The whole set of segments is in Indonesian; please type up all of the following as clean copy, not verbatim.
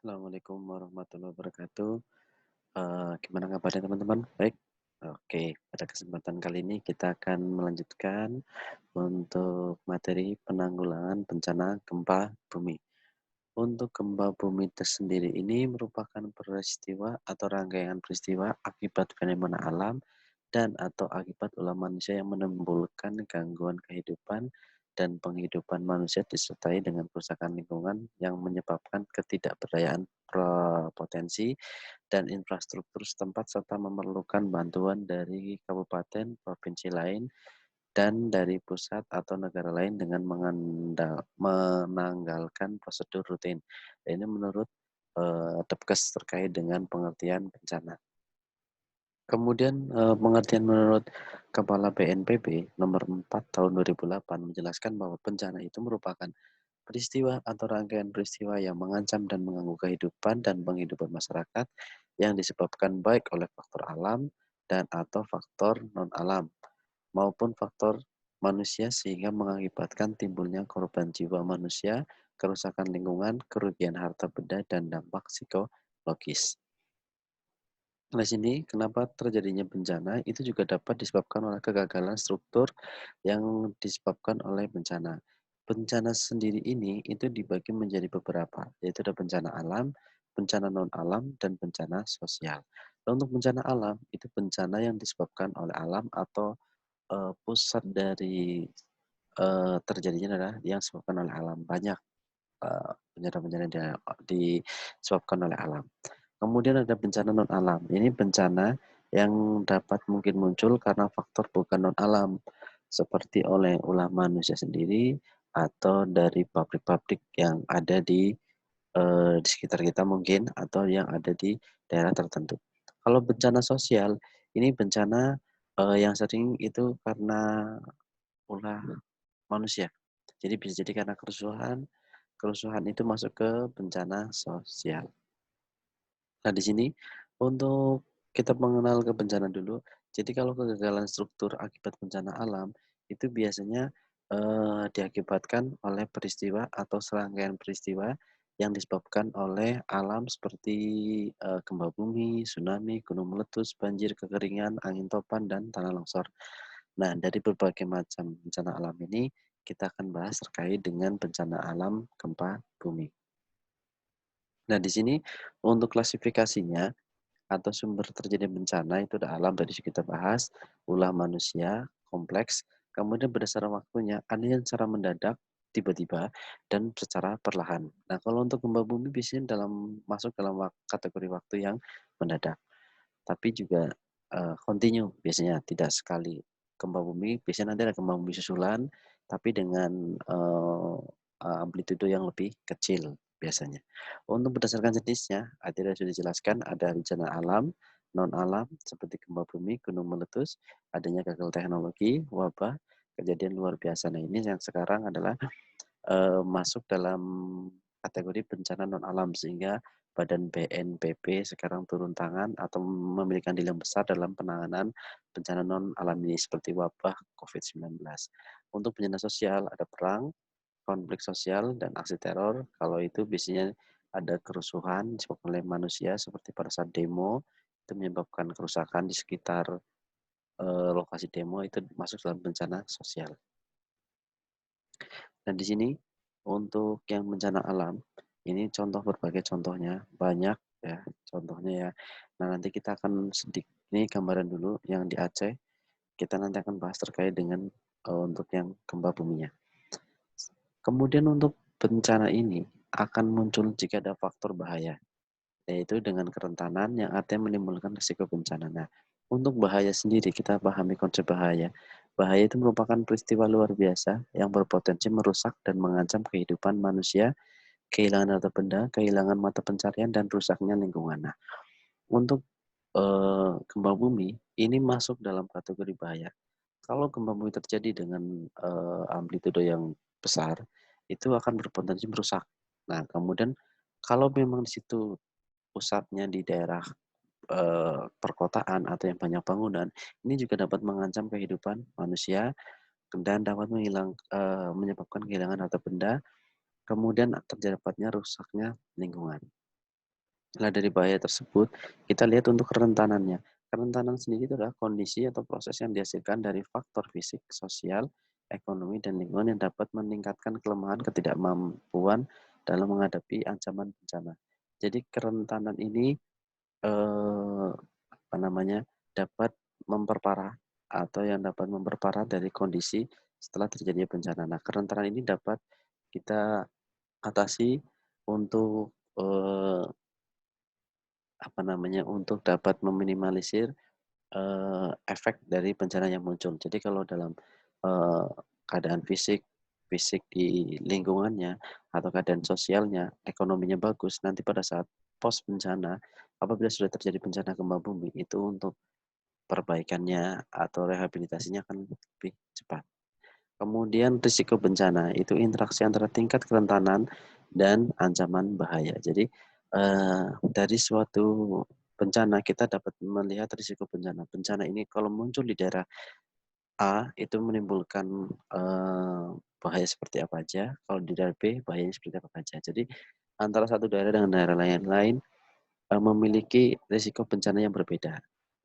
Assalamualaikum warahmatullahi wabarakatuh. Gimana kabarnya teman-teman? Baik? Oke, pada kesempatan kali ini kita akan melanjutkan untuk materi penanggulangan bencana gempa bumi. Untuk gempa bumi tersendiri ini merupakan peristiwa atau rangkaian peristiwa akibat fenomena alam dan atau akibat ulah manusia yang menimbulkan gangguan kehidupan dan penghidupan manusia disertai dengan kerusakan lingkungan yang menyebabkan ketidakberdayaan potensi dan infrastruktur setempat serta memerlukan bantuan dari kabupaten, provinsi lain, dan dari pusat atau negara lain dengan menanggalkan prosedur rutin. Ini menurut Depkes terkait dengan pengertian bencana. Kemudian pengertian menurut Kepala BNPB nomor 4 tahun 2008 menjelaskan bahwa bencana itu merupakan peristiwa atau rangkaian peristiwa yang mengancam dan mengganggu kehidupan dan penghidupan masyarakat yang disebabkan baik oleh faktor alam dan atau faktor non-alam maupun faktor manusia sehingga mengakibatkan timbulnya korban jiwa manusia, kerusakan lingkungan, kerugian harta benda, dan dampak psikologis. Di sini, kenapa terjadinya bencana itu juga dapat disebabkan oleh kegagalan struktur yang disebabkan oleh bencana. Bencana sendiri ini itu dibagi menjadi beberapa, yaitu ada bencana alam, bencana non-alam, dan bencana sosial. Dan untuk bencana alam, itu bencana yang disebabkan oleh alam atau pusat dari terjadinya adalah yang disebabkan oleh alam. Banyak bencana-bencana yang disebabkan oleh alam. Kemudian ada bencana non-alam. Ini bencana yang dapat mungkin muncul karena faktor bukan non-alam, seperti oleh ulah manusia sendiri atau dari pabrik-pabrik yang ada di sekitar kita mungkin atau yang ada di daerah tertentu. Kalau bencana sosial, ini bencana yang sering itu karena ulah manusia. Jadi bisa jadi karena kerusuhan, kerusuhan itu masuk ke bencana sosial. Nah, di sini untuk kita mengenal ke bencana dulu. Jadi kalau kegagalan struktur akibat bencana alam itu biasanya diakibatkan oleh peristiwa atau serangkaian peristiwa yang disebabkan oleh alam seperti gempa bumi, tsunami, gunung meletus, banjir, kekeringan, angin topan, dan tanah longsor. Nah, dari berbagai macam bencana alam ini kita akan bahas terkait dengan bencana alam gempa bumi. Nah, di sini untuk klasifikasinya atau sumber terjadi bencana itu ada alam tadi kita bahas, ulah manusia, kompleks, kemudian berdasarkan waktunya ada yang secara mendadak, tiba-tiba, dan secara perlahan. Nah, kalau untuk gempa bumi biasanya masuk dalam kategori waktu yang mendadak, tapi juga continue biasanya tidak sekali gempa bumi, biasanya nanti ada gempa bumi susulan, tapi dengan amplitudo yang lebih kecil biasanya. Untuk berdasarkan jenisnya, tadi sudah dijelaskan ada bencana alam, non-alam seperti gempa bumi, gunung meletus, adanya gagal teknologi, wabah, kejadian luar biasa. Nah, ini yang sekarang adalah masuk dalam kategori bencana non-alam sehingga Badan BNPB sekarang turun tangan atau memiliki andil yang besar dalam penanganan bencana non-alam ini seperti wabah COVID-19. Untuk bencana sosial ada perang, konflik sosial, dan aksi teror. Kalau itu biasanya ada kerusuhan disebabkan oleh manusia seperti pada saat demo itu menyebabkan kerusakan di sekitar lokasi demo itu masuk dalam bencana sosial. Dan di sini untuk yang bencana alam ini contoh berbagai contohnya banyak ya contohnya ya. Nah nanti kita akan sedikit ini gambaran dulu yang di Aceh. Kita nanti akan bahas terkait dengan untuk yang gempa buminya. Kemudian untuk bencana ini akan muncul jika ada faktor bahaya, yaitu dengan kerentanan yang artinya menimbulkan risiko bencana. Nah, untuk bahaya sendiri kita pahami konsep bahaya. Bahaya itu merupakan peristiwa luar biasa yang berpotensi merusak dan mengancam kehidupan manusia, kehilangan harta benda, kehilangan mata pencarian, dan rusaknya lingkungan. Nah, untuk gempa bumi ini masuk dalam kategori bahaya. Kalau gempa bumi terjadi dengan amplitudo yang besar, itu akan berpotensi merusak. Nah, kemudian kalau memang di situ pusatnya di daerah perkotaan atau yang banyak bangunan, ini juga dapat mengancam kehidupan manusia dan dapat menyebabkan kehilangan harta benda, kemudian terdapatnya rusaknya lingkungan. Nah, dari bahaya tersebut, kita lihat untuk kerentanannya. Kerentanan sendiri itu adalah kondisi atau proses yang dihasilkan dari faktor fisik, sosial, ekonomi, dan lingkungan yang dapat meningkatkan kelemahan ketidakmampuan dalam menghadapi ancaman bencana. Jadi kerentanan ini apa namanya dapat memperparah atau yang dapat memperparah dari kondisi setelah terjadinya bencana. Nah, kerentanan ini dapat kita atasi untuk apa namanya untuk dapat meminimalisir efek dari bencana yang muncul. Jadi kalau dalam eh, keadaan fisik fisik di lingkungannya atau keadaan sosialnya, ekonominya bagus, nanti pada saat pos bencana, apabila sudah terjadi bencana gempa bumi, itu untuk perbaikannya atau rehabilitasinya akan lebih cepat. Kemudian risiko bencana itu interaksi antara tingkat kerentanan dan ancaman bahaya. Jadi dari suatu bencana kita dapat melihat risiko bencana. Bencana ini kalau muncul di daerah A itu menimbulkan bahaya seperti apa aja. Kalau di daerah B bahayanya seperti apa aja. Jadi antara satu daerah dengan daerah lain memiliki risiko bencana yang berbeda.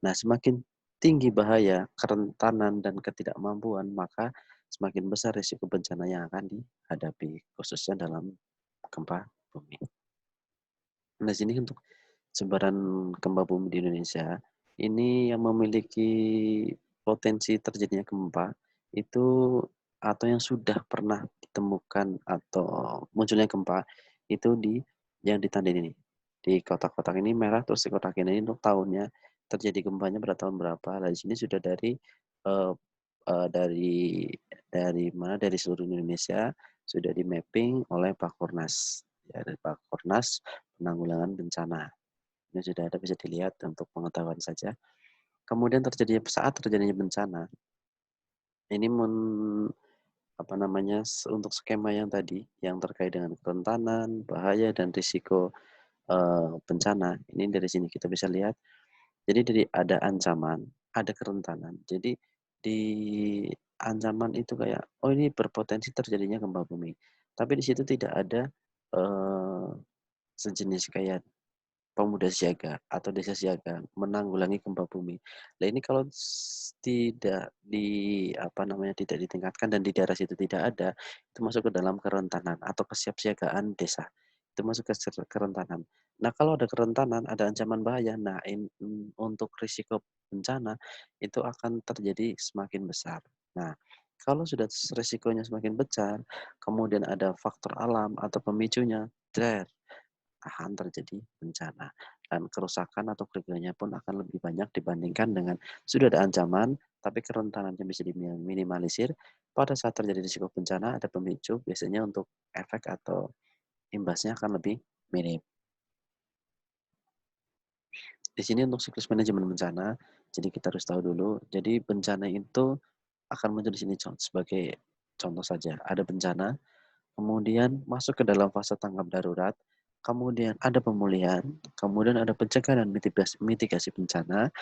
Nah, semakin tinggi bahaya, kerentanan, dan ketidakmampuan, maka semakin besar risiko bencana yang akan dihadapi, khususnya dalam gempa bumi. Nah, sini untuk sebaran gempa bumi di Indonesia, ini yang memiliki potensi terjadinya gempa itu atau yang sudah pernah ditemukan atau munculnya gempa itu di yang ditandai ini. Di kotak-kotak ini merah, terus di kotak ini untuk tahunnya terjadi gempanya pada tahun berapa. Nah, di sini sudah uh, dari mana dari seluruh Indonesia sudah di mapping oleh Pak Kornas. Ya, dari Pak Kornas penanggulangan bencana. Ini sudah ada bisa dilihat untuk pengetahuan saja. Kemudian saat terjadinya bencana, ini apa namanya untuk skema yang tadi yang terkait dengan kerentanan, bahaya dan risiko bencana. Ini dari sini kita bisa lihat. Jadi dari ada ancaman, ada kerentanan. Jadi di ancaman itu kayak oh ini berpotensi terjadinya gempa bumi. Tapi di situ tidak ada eh, sejenis kayak pemuda siaga atau desa siaga menanggulangi gempa bumi. Nah ini kalau tidak apa namanya tidak ditingkatkan dan di daerah situ tidak ada, itu masuk ke dalam kerentanan atau kesiapsiagaan desa. Itu masuk ke kerentanan. Nah kalau ada kerentanan, ada ancaman bahaya. Nah untuk risiko bencana itu akan terjadi semakin besar. Nah kalau sudah risikonya semakin besar, kemudian ada faktor alam atau pemicunya, akan terjadi bencana dan kerusakan atau kerugiannya pun akan lebih banyak dibandingkan dengan sudah ada ancaman tapi kerentanannya bisa diminimalisir. Pada saat terjadi risiko bencana ada pemicu, biasanya untuk efek atau imbasnya akan lebih minim. Di sini untuk siklus manajemen bencana, jadi kita harus tahu dulu. Jadi bencana itu akan muncul di sini sebagai contoh saja. Ada bencana, kemudian masuk ke dalam fase tanggap darurat, kemudian ada pemulihan, kemudian ada pencegahan dan mitigasi bencana,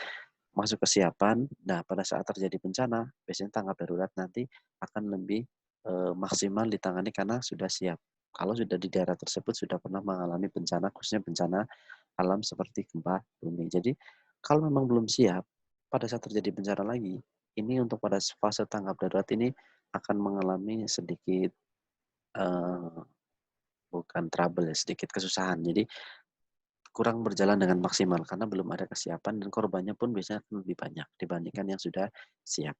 masuk kesiapan. Nah, pada saat terjadi bencana, biasanya tanggap darurat nanti akan lebih maksimal ditangani karena sudah siap. Kalau sudah di daerah tersebut sudah pernah mengalami bencana, khususnya bencana alam seperti gempa bumi. Jadi, kalau memang belum siap, pada saat terjadi bencana lagi, ini untuk pada fase tanggap darurat ini akan mengalami sedikit uh, bukan trouble ya, sedikit kesusahan. Jadi kurang berjalan dengan maksimal karena belum ada kesiapan dan korbannya pun biasanya lebih banyak dibandingkan yang sudah siap.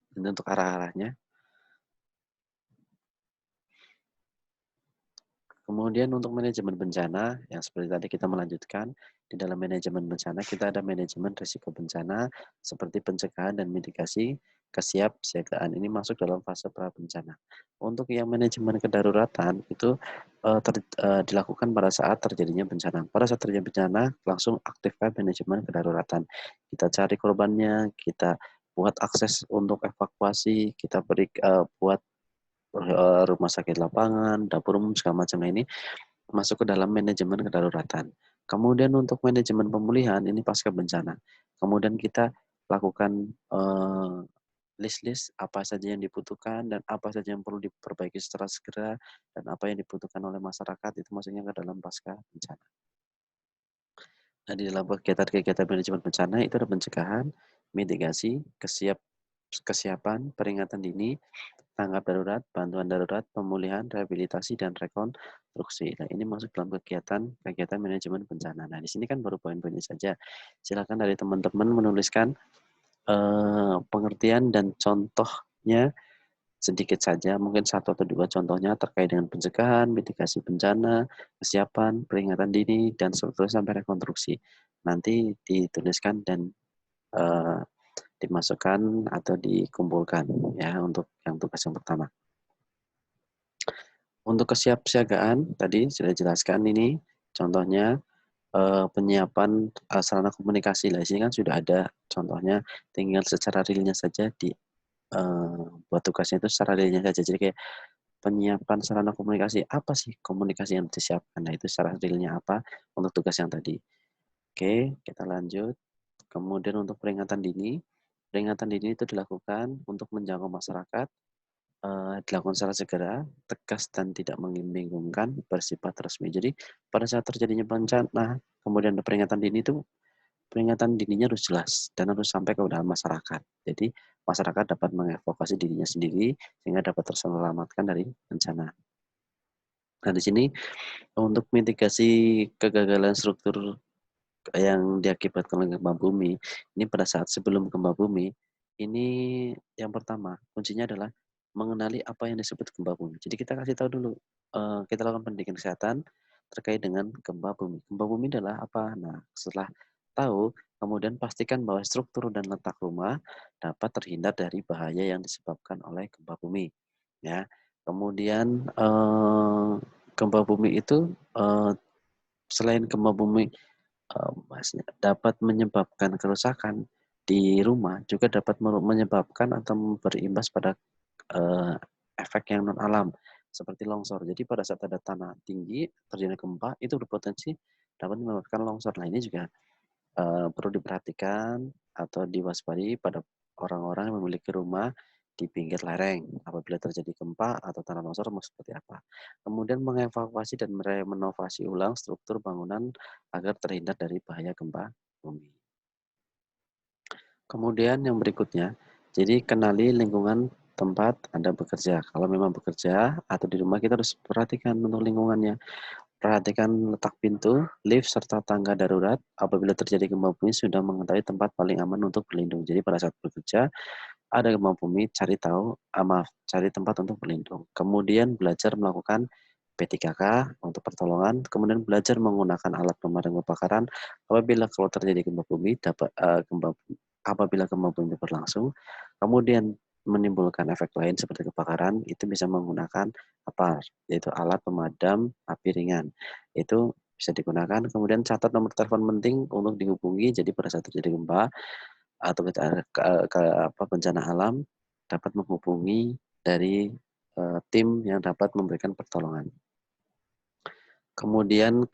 Dan untuk arah-arahnya, kemudian untuk manajemen bencana, yang seperti tadi kita melanjutkan, di dalam manajemen bencana kita ada manajemen risiko bencana seperti pencegahan dan mitigasi, kesiapsiagaan ini masuk dalam fase pra bencana. Untuk yang manajemen kedaruratan itu dilakukan pada saat terjadinya bencana. Pada saat terjadi bencana, langsung aktifkan manajemen kedaruratan. Kita cari korbannya, kita buat akses untuk evakuasi, kita buat rumah sakit lapangan, dapur umum segala macam ini masuk ke dalam manajemen kedaruratan. Kemudian untuk manajemen pemulihan ini pasca bencana. Kemudian kita lakukan list-list apa saja yang dibutuhkan dan apa saja yang perlu diperbaiki secara segera dan apa yang dibutuhkan oleh masyarakat itu masuknya ke dalam pasca bencana. Nah, di dalam kegiatan-kegiatan manajemen bencana itu ada pencegahan, mitigasi, kesiapan, peringatan dini, tanggap darurat, bantuan darurat, pemulihan, rehabilitasi, dan rekonstruksi. Nah, ini masuk dalam kegiatan manajemen bencana. Nah, di sini kan baru poin-poinnya saja. Silakan dari teman-teman menuliskan pengertian dan contohnya sedikit saja, mungkin 1 atau 2 contohnya terkait dengan pencegahan, mitigasi bencana, kesiapan, peringatan dini, dan seterusnya sampai rekonstruksi. Nanti dituliskan dan dimasukkan atau dikumpulkan ya untuk yang tugas yang pertama. Untuk kesiapsiagaan tadi sudah jelaskan ini contohnya penyiapan sarana komunikasi. Lah, sini kan sudah ada contohnya, tinggal secara realnya saja di buat tugasnya itu secara realnya saja. Jadi kayak penyiapan sarana komunikasi, apa sih komunikasi yang disiapkan? Nah, itu secara realnya apa untuk tugas yang tadi. Oke, kita lanjut. Kemudian untuk peringatan dini itu dilakukan untuk menjangkau masyarakat, dilakukan secara segera, tegas dan tidak membingungkan, bersifat resmi. Jadi pada saat terjadinya bencana, kemudian ada peringatan dininya harus jelas dan harus sampai ke dalam masyarakat. Jadi masyarakat dapat mengevakuasi dirinya sendiri sehingga dapat terselamatkan dari bencana. Nah, di sini untuk mitigasi kegagalan struktur yang diakibatkan oleh gempa bumi, ini pada saat sebelum gempa bumi, ini yang pertama, kuncinya adalah mengenali apa yang disebut gempa bumi. Jadi kita kasih tahu dulu, kita lakukan pendidikan kesehatan terkait dengan gempa bumi. Gempa bumi adalah apa? Nah, setelah tahu, kemudian pastikan bahwa struktur dan letak rumah dapat terhindar dari bahaya yang disebabkan oleh gempa bumi. Ya, kemudian gempa bumi itu selain gempa bumi dapat menyebabkan kerusakan di rumah, juga dapat menyebabkan atau berimbas pada efek yang non alam seperti longsor. Jadi pada saat ada tanah tinggi terjadi gempa itu berpotensi dapat menyebabkan longsor. Nah, ini juga perlu diperhatikan atau diwaspadai pada orang-orang yang memiliki rumah di pinggir lereng apabila terjadi gempa atau tanah longsor mau seperti apa. Kemudian mengevakuasi dan merenovasi ulang struktur bangunan agar terhindar dari bahaya gempa bumi. Kemudian yang berikutnya, jadi kenali lingkungan tempat Anda bekerja. Kalau memang bekerja atau di rumah kita harus perhatikan untuk lingkungannya. Perhatikan letak pintu, lift, serta tangga darurat. Apabila terjadi gempa bumi, sudah mengetahui tempat paling aman untuk berlindung. Jadi pada saat bekerja, ada gempa bumi, cari tempat untuk berlindung. Kemudian belajar melakukan P3K untuk pertolongan. Kemudian belajar menggunakan alat pemadam kebakaran. Kalau terjadi gempa bumi, apabila gempa bumi berlangsung, kemudian menimbulkan efek lain seperti kebakaran, itu bisa menggunakan APAR, yaitu alat pemadam api ringan. Itu bisa digunakan. Kemudian catat nomor telepon penting untuk dihubungi. Jadi pada saat terjadi gempa atau bencana alam dapat menghubungi dari tim yang dapat memberikan pertolongan. Kemudian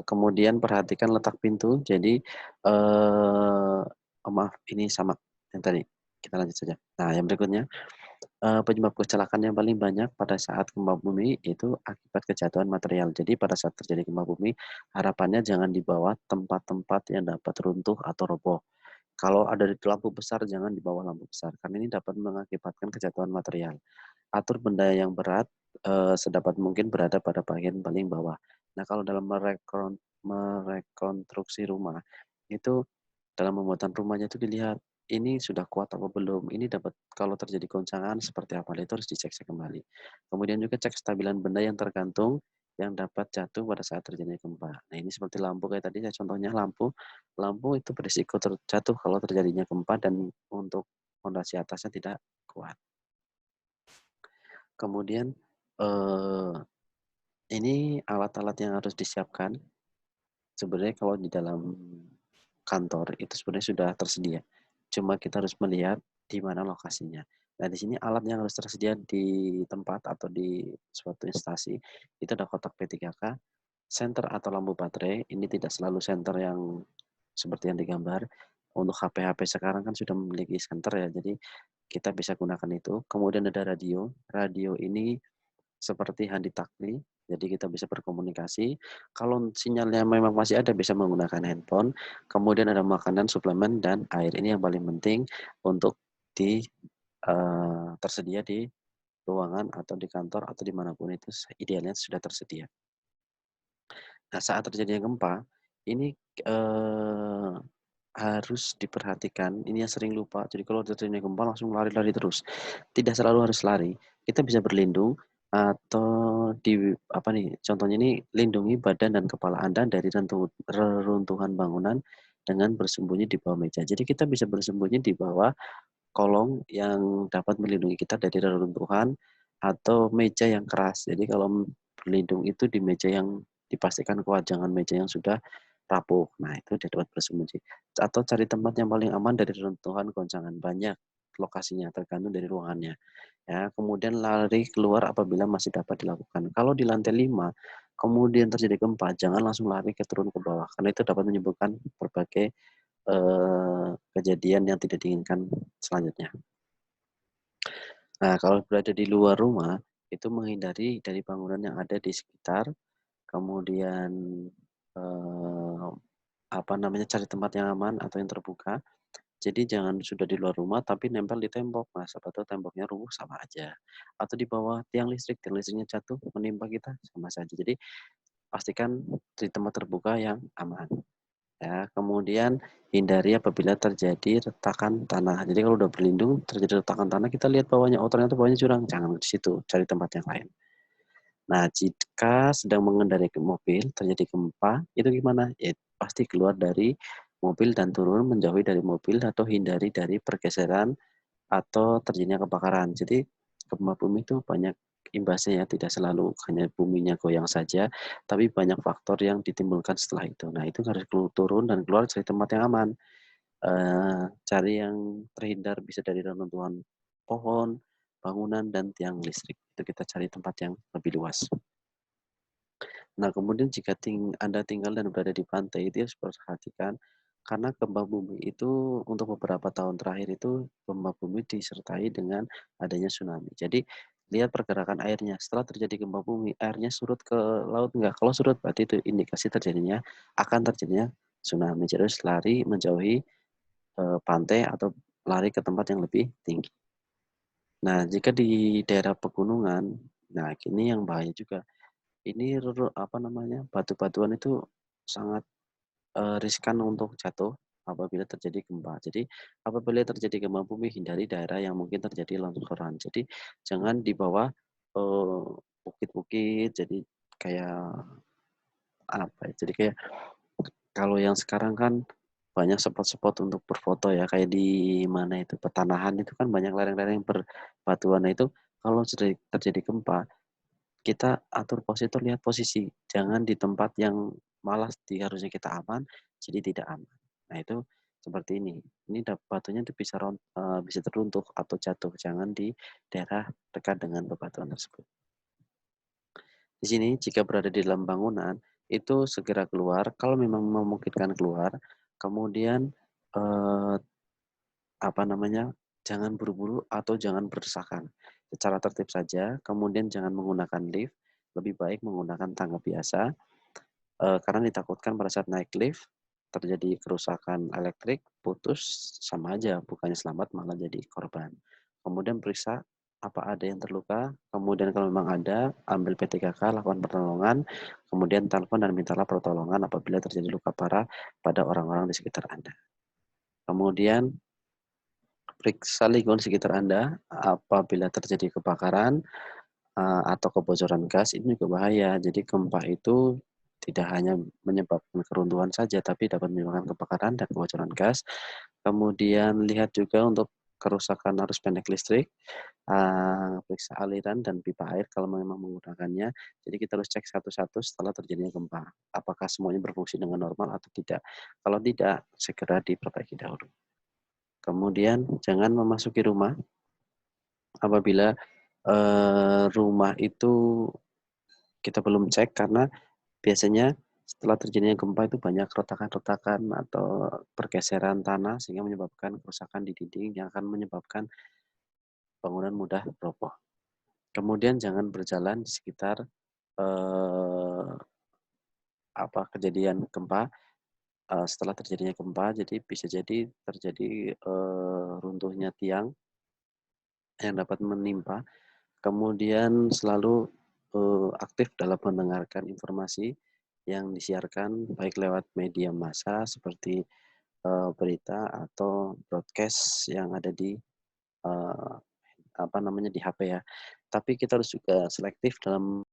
kemudian perhatikan letak pintu. Jadi maaf, ini sama yang tadi. Kita lanjut saja. Nah, yang berikutnya, penyebab kecelakaan yang paling banyak pada saat gempa bumi itu akibat kejatuhan material. Jadi pada saat terjadi gempa bumi, harapannya jangan dibawa tempat-tempat yang dapat runtuh atau roboh. Kalau ada di lampu besar, jangan dibawa lampu besar, karena ini dapat mengakibatkan kejatuhan material. Atur benda yang berat sedapat mungkin berada pada bagian paling bawah. Nah, kalau dalam merekonstruksi rumah, itu dalam pembuatan rumahnya itu dilihat, ini sudah kuat apa belum, ini dapat kalau terjadi goncangan seperti apa, itu harus dicek kembali. Kemudian juga cek kestabilan benda yang tergantung yang dapat jatuh pada saat terjadinya gempa. Nah, ini seperti lampu kayak tadi, saya contohnya lampu itu berisiko terjatuh kalau terjadinya gempa dan untuk fondasi atasnya tidak kuat. Kemudian ini alat-alat yang harus disiapkan. Sebenarnya kalau di dalam kantor itu sebenarnya sudah tersedia. Cuma kita harus melihat di mana lokasinya. Nah, di sini alat yang harus tersedia di tempat atau di suatu instansi itu ada kotak P3K, senter atau lampu baterai. Ini tidak selalu senter yang seperti yang digambar. Untuk HP-HP sekarang kan sudah memiliki senter ya, jadi kita bisa gunakan itu. Kemudian ada radio. Radio ini seperti handi takli, jadi kita bisa berkomunikasi. Kalau sinyalnya memang masih ada bisa menggunakan handphone. Kemudian ada makanan, suplemen, dan air. Ini yang paling penting untuk tersedia di ruangan atau di kantor atau dimanapun itu idealnya sudah tersedia. Nah, saat terjadinya gempa, ini harus diperhatikan. Ini yang sering lupa. Jadi kalau terjadinya gempa langsung lari-lari terus. Tidak selalu harus lari. Kita bisa berlindung atau contohnya ini lindungi badan dan kepala Anda dari reruntuhan bangunan dengan bersembunyi di bawah meja. Jadi kita bisa bersembunyi di bawah kolong yang dapat melindungi kita dari reruntuhan atau meja yang keras. Jadi kalau berlindung itu di meja yang dipastikan kuat, jangan meja yang sudah rapuh. Nah, itu dia dapat bersembunyi. Atau cari tempat yang paling aman dari reruntuhan goncangan. Banyak lokasinya, tergantung dari ruangannya. Ya, kemudian lari keluar apabila masih dapat dilakukan. Kalau di lantai 5, kemudian terjadi gempa, jangan langsung lari turun ke bawah, karena itu dapat menyebabkan berbagai kejadian yang tidak diinginkan selanjutnya. Nah, kalau berada di luar rumah, itu menghindari dari bangunan yang ada di sekitar, kemudian cari tempat yang aman atau yang terbuka. Jadi jangan sudah di luar rumah tapi nempel di tembok. Nah, siapa tahu temboknya rubuh sama aja. Atau di bawah tiang listriknya jatuh menimpa kita sama saja. Jadi pastikan di tempat terbuka yang aman. Ya, kemudian hindari apabila terjadi retakan tanah. Jadi kalau udah berlindung terjadi retakan tanah, kita lihat bawahnya, oh ternyata bawahnya jurang, jangan di situ, cari tempat yang lain. Nah, jika sedang mengendarai mobil terjadi gempa, itu gimana? Ya, pasti keluar dari mobil dan turun menjauhi dari mobil atau hindari dari pergeseran atau terjadinya kebakaran. Jadi gempa bumi itu banyak imbasnya ya, tidak selalu hanya buminya goyang saja, tapi banyak faktor yang ditimbulkan setelah itu. Nah, itu harus turun dan keluar dari tempat yang aman. Cari yang terhindar bisa dari reruntuhan pohon, bangunan, dan tiang listrik. Itu kita cari tempat yang lebih luas. Nah, kemudian jika Anda tinggal dan berada di pantai, itu harus perhatikan karena gempa bumi itu untuk beberapa tahun terakhir itu gempa bumi disertai dengan adanya tsunami. Jadi lihat pergerakan airnya. Setelah terjadi gempa bumi, airnya surut ke laut enggak? Kalau surut berarti itu indikasi akan terjadinya tsunami. Jadi harus lari menjauhi pantai atau lari ke tempat yang lebih tinggi. Nah, jika di daerah pegunungan, nah ini yang bahaya juga. Ini batu-batuan itu sangat riskan untuk jatuh apabila terjadi gempa. Jadi apabila terjadi gempa bumi, hindari daerah yang mungkin terjadi longsoran. Jadi jangan di bawah bukit-bukit. Jadi kayak Jadi kayak kalau yang sekarang kan banyak spot-spot untuk berfoto ya, kayak di mana itu Petanahan itu kan banyak lereng-lereng berbatuan. Nah itu kalau sudah terjadi gempa, kita atur posisi, lihat posisi, jangan di tempat yang malas harusnya kita aman, jadi tidak aman. Nah itu seperti ini. Ini batunya itu bisa teruntuh atau jatuh, jangan di daerah dekat dengan bebatuan tersebut. Di sini jika berada di dalam bangunan itu segera keluar, kalau memang memungkinkan keluar, kemudian eh, jangan buru-buru atau jangan berdesakan. Secara tertib saja, kemudian jangan menggunakan lift, lebih baik menggunakan tangga biasa, karena ditakutkan pada saat naik lift terjadi kerusakan elektrik, putus, sama aja, bukannya selamat malah jadi korban. Kemudian periksa apa ada yang terluka, kemudian kalau memang ada, ambil P3K, lakukan pertolongan, kemudian telepon dan mintalah pertolongan apabila terjadi luka parah pada orang-orang di sekitar Anda. Kemudian periksa lingkungan sekitar Anda apabila terjadi kebakaran atau kebocoran gas, ini juga bahaya. Jadi gempa itu tidak hanya menyebabkan keruntuhan saja, tapi dapat menyebabkan kebakaran dan kebocoran gas. Kemudian lihat juga untuk kerusakan arus pendek listrik, periksa aliran dan pipa air kalau memang menggunakannya. Jadi kita harus cek satu-satu setelah terjadinya gempa. Apakah semuanya berfungsi dengan normal atau tidak. Kalau tidak, segera diperbaiki dahulu. Kemudian jangan memasuki rumah apabila rumah itu kita belum cek, karena biasanya Setelah terjadinya gempa itu banyak retakan-retakan atau pergeseran tanah sehingga menyebabkan kerusakan di dinding yang akan menyebabkan bangunan mudah roboh. Kemudian jangan berjalan di sekitar eh, kejadian gempa. Setelah terjadinya gempa, jadi bisa jadi terjadi runtuhnya tiang yang dapat menimpa. Kemudian selalu aktif dalam mendengarkan informasi yang disiarkan baik lewat media massa seperti berita atau broadcast yang ada di eh, di HP ya. Tapi kita harus juga selektif dalam